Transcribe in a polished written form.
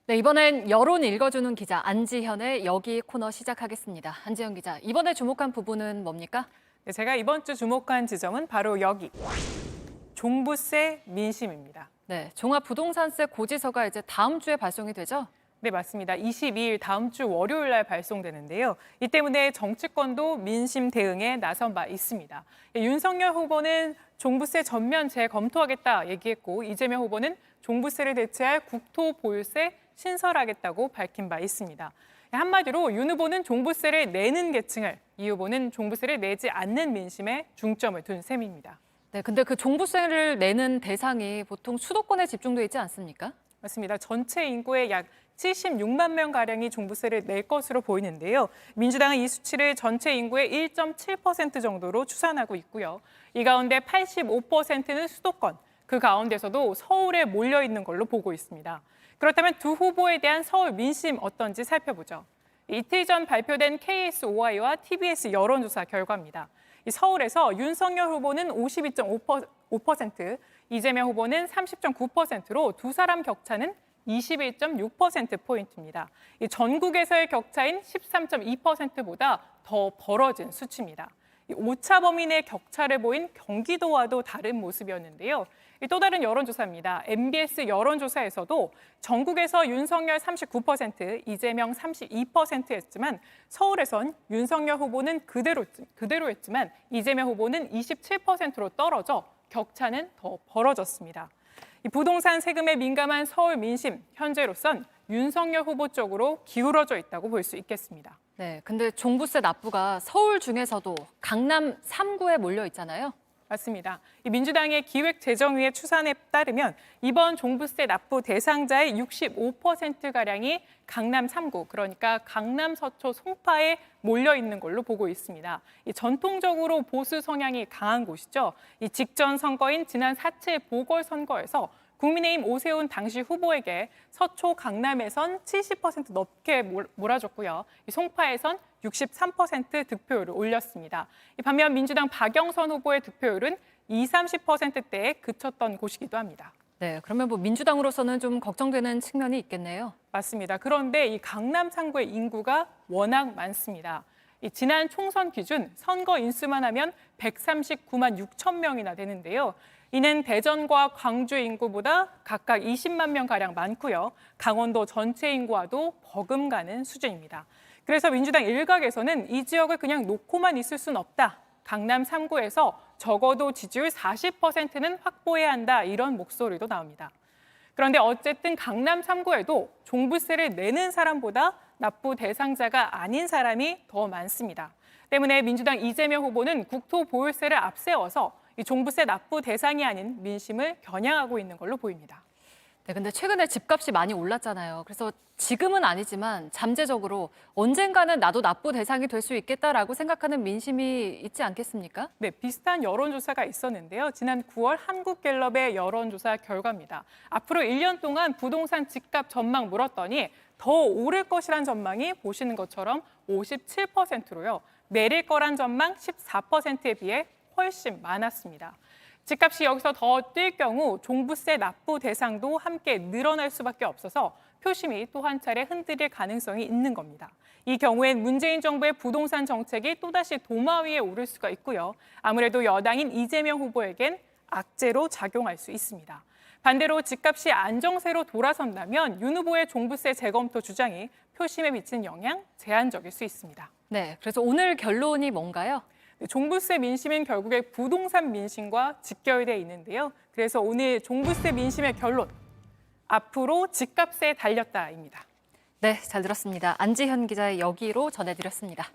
네, 이번엔 여론 읽어주는 기자 안지현의 여기 코너 시작하겠습니다. 안지현 기자, 이번에 주목한 부분은 뭡니까? 네, 제가 이번 주 주목한 지점은 바로 여기, 종부세 민심입니다. 네, 종합부동산세 고지서가 이제 다음 주에 발송이 되죠? 네, 맞습니다. 22일 다음 주 월요일 날 발송되는데요. 이 때문에 정치권도 민심 대응에 나선 바 있습니다. 윤석열 후보는 종부세 전면 재검토하겠다 얘기했고, 이재명 후보는 종부세를 대체할 국토보유세 신설하겠다고 밝힌 바 있습니다. 한마디로 윤 후보는 종부세를 내는 계층을, 이 후보는 종부세를 내지 않는 민심에 중점을 둔 셈입니다. 네, 근데 그 종부세를 내는 대상이 보통 수도권에 집중돼 있지 않습니까? 맞습니다. 전체 인구의 약 76만 명가량이 종부세를 낼 것으로 보이는데요. 민주당은 이 수치를 전체 인구의 1.7% 정도로 추산하고 있고요. 이 가운데 85%는 수도권, 그 가운데서도 서울에 몰려 있는 걸로 보고 있습니다. 그렇다면 두 후보에 대한 서울 민심 어떤지 살펴보죠. 이틀 전 발표된 KSOI와 TBS 여론조사 결과입니다. 서울에서 윤석열 후보는 52.5%, 이재명 후보는 30.9%로 두 사람 격차는 21.6%포인트입니다. 전국에서의 격차인 13.2%보다 더 벌어진 수치입니다. 오차 범위 내 격차를 보인 경기도와도 다른 모습이었는데요. 또 다른 여론조사입니다. MBS 여론조사에서도 전국에서 윤석열 39%, 이재명 32%였지만 서울에선 윤석열 후보는 그대로였지만 이재명 후보는 27%로 떨어져 격차는 더 벌어졌습니다. 부동산 세금에 민감한 서울 민심, 현재로선 윤석열 후보 쪽으로 기울어져 있다고 볼 수 있겠습니다. 네, 근데 종부세 납부가 서울 중에서도 강남 3구에 몰려 있잖아요. 맞습니다. 민주당의 기획재정위의 추산에 따르면 이번 종부세 납부 대상자의 65%가량이 강남 3구, 그러니까 강남, 서초, 송파에 몰려 있는 걸로 보고 있습니다. 전통적으로 보수 성향이 강한 곳이죠. 직전 선거인 지난 4.7 보궐선거에서 국민의힘 오세훈 당시 후보에게 서초 강남에선 70% 넘게 몰아줬고요. 송파에선 63% 득표율을 올렸습니다. 반면 민주당 박영선 후보의 득표율은 20-30%대에 그쳤던 곳이기도 합니다. 네, 그러면 뭐 민주당으로서는 좀 걱정되는 측면이 있겠네요. 맞습니다. 그런데 이 강남 3구의 인구가 워낙 많습니다. 지난 총선 기준 선거 인수만 하면 139만 6천 명이나 되는데요. 이는 대전과 광주 인구보다 각각 20만 명가량 많고요. 강원도 전체 인구와도 버금가는 수준입니다. 그래서 민주당 일각에서는 이 지역을 그냥 놓고만 있을 수는 없다. 강남 3구에서 적어도 지지율 40%는 확보해야 한다. 이런 목소리도 나옵니다. 그런데 어쨌든 강남 3구에도 종부세를 내는 사람보다 납부 대상자가 아닌 사람이 더 많습니다. 때문에 민주당 이재명 후보는 국토보유세를 앞세워서 이 종부세 납부 대상이 아닌 민심을 겨냥하고 있는 걸로 보입니다. 네, 근데 최근에 집값이 많이 올랐잖아요. 그래서 지금은 아니지만 잠재적으로 언젠가는 나도 납부 대상이 될 수 있겠다라고 생각하는 민심이 있지 않겠습니까? 네, 비슷한 여론조사가 있었는데요. 지난 9월 한국갤럽의 여론조사 결과입니다. 앞으로 1년 동안 부동산 집값 전망 물었더니 더 오를 것이란 전망이 보시는 것처럼 57%로요. 내릴 거란 전망 14%에 비해 훨씬 많았습니다. 집값이 여기서 더 뛸 경우 종부세 납부 대상도 함께 늘어날 수밖에 없어서 표심이 또 한 차례 흔들릴 가능성이 있는 겁니다. 이 경우엔 문재인 정부의 부동산 정책이 또다시 도마 위에 오를 수가 있고요. 아무래도 여당인 이재명 후보에겐 악재로 작용할 수 있습니다. 반대로 집값이 안정세로 돌아선다면 윤 후보의 종부세 재검토 주장이 표심에 미친 영향 제한적일 수 있습니다. 네, 그래서 오늘 결론이 뭔가요? 종부세 민심은 결국에 부동산 민심과 직결되어 있는데요. 그래서 오늘 종부세 민심의 결론, 앞으로 집값에 달렸다입니다. 네, 잘 들었습니다. 안지현 기자의 여기로 전해드렸습니다.